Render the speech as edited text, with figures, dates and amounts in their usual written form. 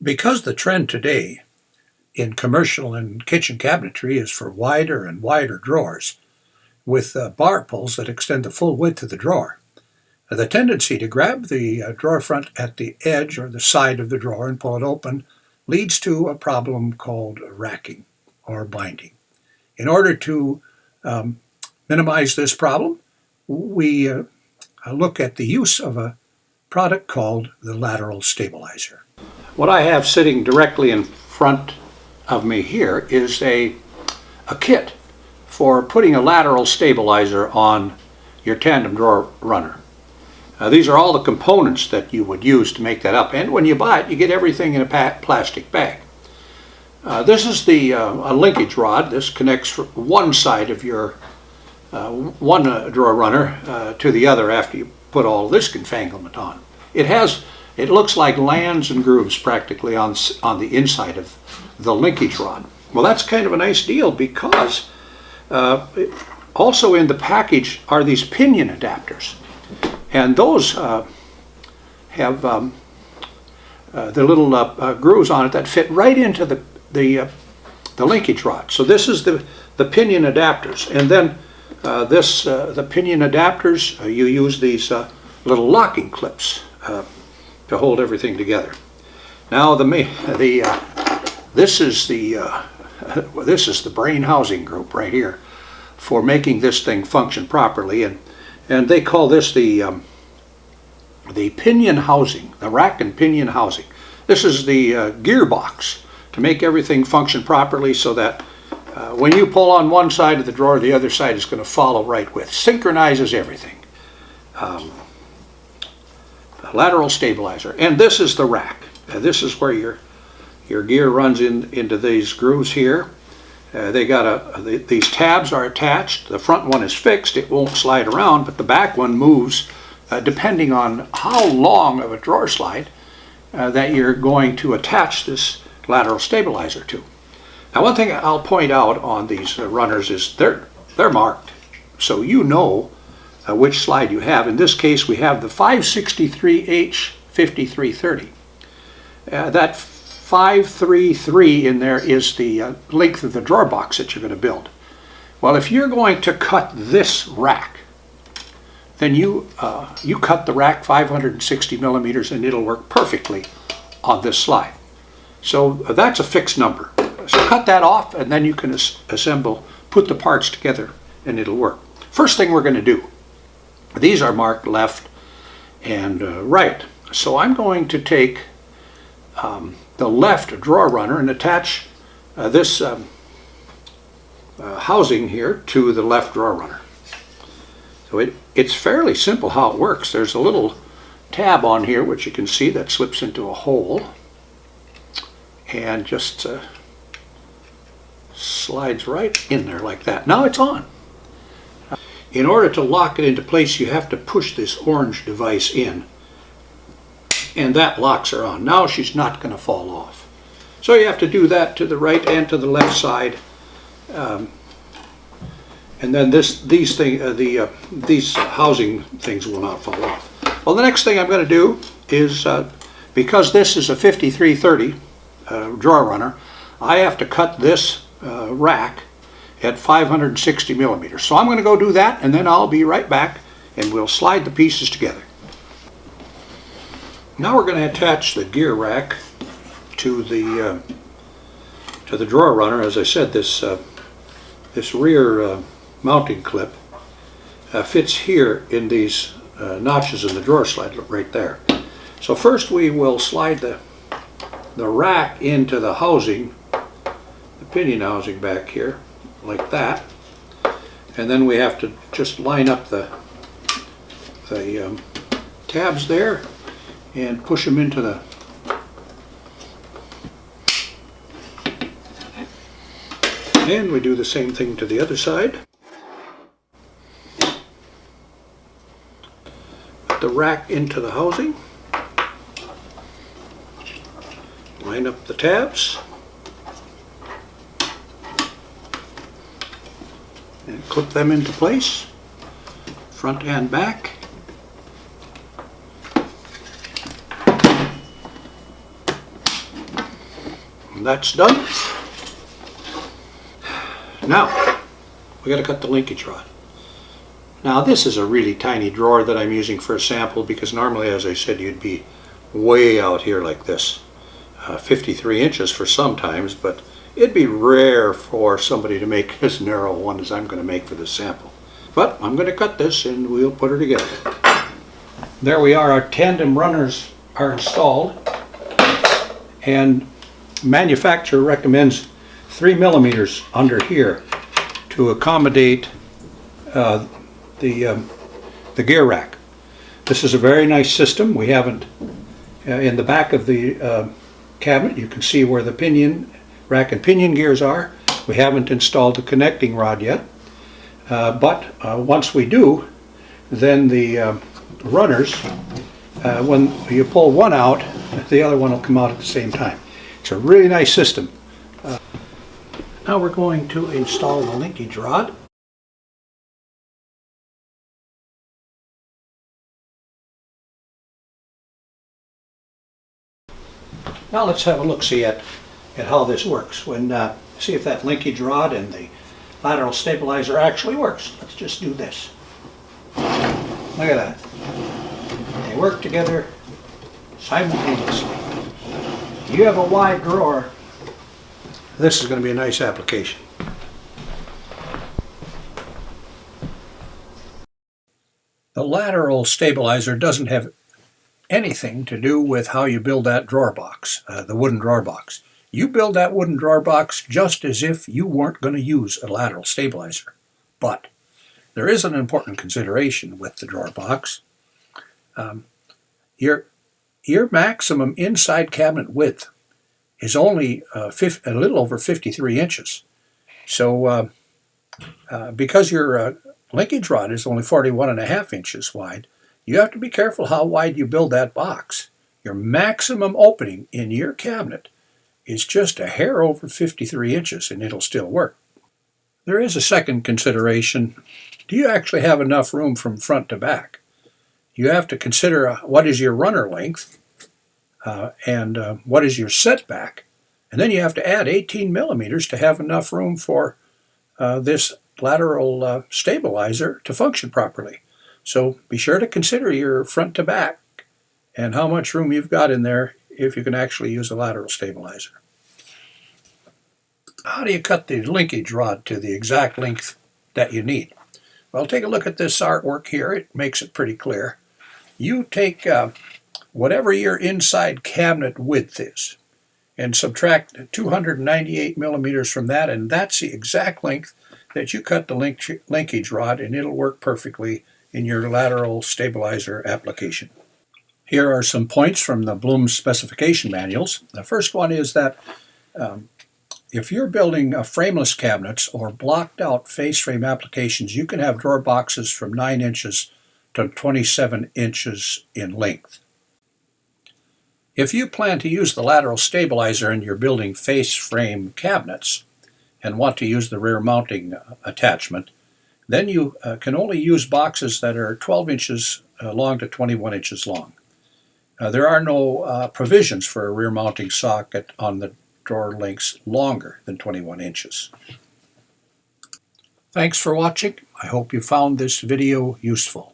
Because the trend today in commercial and kitchen cabinetry is for wider and wider drawers with bar pulls that extend the full width of the drawer, the tendency to grab the drawer front at the edge or the side of the drawer and pull it open leads to a problem called racking or binding. In order to minimize this problem, we look at the use of a product called the Lateral Stabilizer. What I have sitting directly in front of me here is a kit for putting a lateral stabilizer on your tandem drawer runner. These are all the components that you would use to make that up, and when you buy it you get everything in a plastic bag. This is the a linkage rod. This connects from one side of your one drawer runner to the other after you put all this confanglement on. It looks like lands and grooves practically on the inside of the linkage rod. Well, that's kind of a nice deal because also in the package are these pinion adapters, and those have the little grooves on it that fit right into the linkage rod. So this is the pinion adapters, and then the pinion adapters, you use these little locking clips to hold everything together. Now this is the brain housing group right here for making this thing function properly, and they call this the pinion housing, the rack and pinion housing. This is the gearbox to make everything function properly so that when you pull on one side of the drawer, the other side is going to follow right with. Synchronizes everything. Lateral stabilizer, and this is the rack. This is where your gear runs into these grooves here. They got these tabs are attached. The front one is fixed; it won't slide around, but the back one moves depending on how long of a drawer slide that you're going to attach this lateral stabilizer to. Now, one thing I'll point out on these runners is they're marked, so you know which slide you have. In this case, we have the 563H5330. That 533 in there is the length of the drawer box that you're going to build. Well, if you're going to cut this rack, then you cut the rack 560 millimeters and it'll work perfectly on this slide. So that's a fixed number. So cut that off and then you can put the parts together and it'll work. First thing we're going to do, these are marked left and right. So I'm going to take the left drawer runner and attach this housing here to the left drawer runner. So it's fairly simple how it works. There's a little tab on here which you can see that slips into a hole and just slides right in there like that. Now it's on. In order to lock it into place, you have to push this orange device in, and that locks her on. Now she's not going to fall off. So you have to do that to the right and to the left side, and then these housing things will not fall off. Well, the next thing I'm going to do is, because this is a 5330 drawer runner, I have to cut this rack at 560 millimeters. So I'm going to go do that, and then I'll be right back and we'll slide the pieces together. Now we're going to attach the gear rack to the drawer runner. As I said, this rear mounting clip fits here in these notches in the drawer slide right there. So first we will slide the rack into the housing, the pinion housing back here, like that, and then we have to just line up the tabs there and push them into the and we do the same thing to the other side. Put the rack into the housing, line up the tabs, and clip them into place, front and back. that's done. Now, we got to cut the linkage rod. Now this is a really tiny drawer that I'm using for a sample because normally, as I said, you'd be way out here like this. 53 inches for sometimes, but it'd be rare for somebody to make as narrow one as I'm going to make for this sample. But I'm going to cut this and we'll put her together. There we are, our tandem runners are installed, and manufacturer recommends 3 millimeters under here to accommodate the gear rack. This is a very nice system. We haven't, in the back of the cabinet, you can see where the pinion rack and pinion gears are. We haven't installed the connecting rod yet, but once we do, then the runners, when you pull one out, the other one will come out at the same time. It's a really nice system. Now we're going to install the linkage rod. Now let's have a look-see at how this works. See if that linkage rod and the lateral stabilizer actually works. Let's just do this. Look at that. They work together simultaneously. You have a wide drawer. This is going to be a nice application. The lateral stabilizer doesn't have anything to do with how you build that drawer box, the wooden drawer box. You build that wooden drawer box just as if you weren't going to use a lateral stabilizer. But there is an important consideration with the drawer box. Your maximum inside cabinet width is only a little over 53 inches. So because your linkage rod is only 41.5 inches wide, you have to be careful how wide you build that box. Your maximum opening in your cabinet is just a hair over 53 inches and it'll still work. There is a second consideration. Do you actually have enough room from front to back? You have to consider what is your runner length and what is your setback. And then you have to add 18 millimeters to have enough room for this lateral stabilizer to function properly. So be sure to consider your front to back and how much room you've got in there if you can actually use a lateral stabilizer. How do you cut the linkage rod to the exact length that you need? Well, take a look at this artwork here. It makes it pretty clear. You take whatever your inside cabinet width is and subtract 298 millimeters from that, and that's the exact length that you cut the linkage rod, and it'll work perfectly in your lateral stabilizer application. Here are some points from the Blum specification manuals. The first one is that if you're building frameless cabinets or blocked out face frame applications, you can have drawer boxes from 9 inches to 27 inches in length. If you plan to use the lateral stabilizer and you're building face frame cabinets and want to use the rear mounting attachment, then you can only use boxes that are 12 inches long to 21 inches long. There are no provisions for a rear mounting socket on the drawer lengths longer than 21 inches. Thanks for watching. I hope you found this video useful.